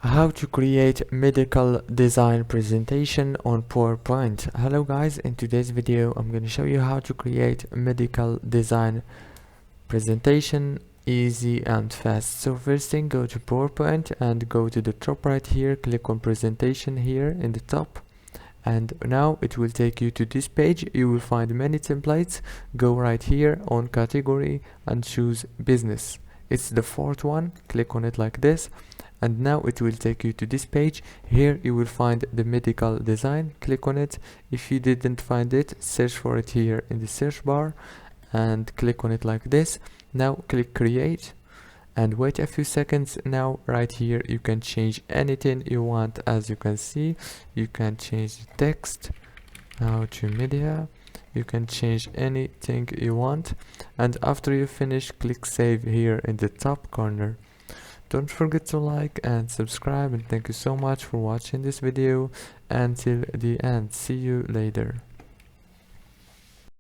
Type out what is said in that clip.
How to create medical design presentation on PowerPoint. Hello guys, in today's video I'm going to show you how to create a medical design presentation easy and fast. So first thing, go to PowerPoint and go to the top right here, click on presentation here in the top, and now it will take you to this page. You will find many templates. Go right here on category and choose business. It's the fourth one, click on it like this, and now it will take you to this page. Here you will find the medical design, click on it. If you didn't find it, search for it here in the search bar and click on it like this. Now click create and wait a few seconds. Now right here you can change anything you want. As you can see, you can change the text now to media. You can change anything you want, and after you finish, click save here in the top corner. Don't forget to like and subscribe, and thank you so much for watching this video until the end. See you later.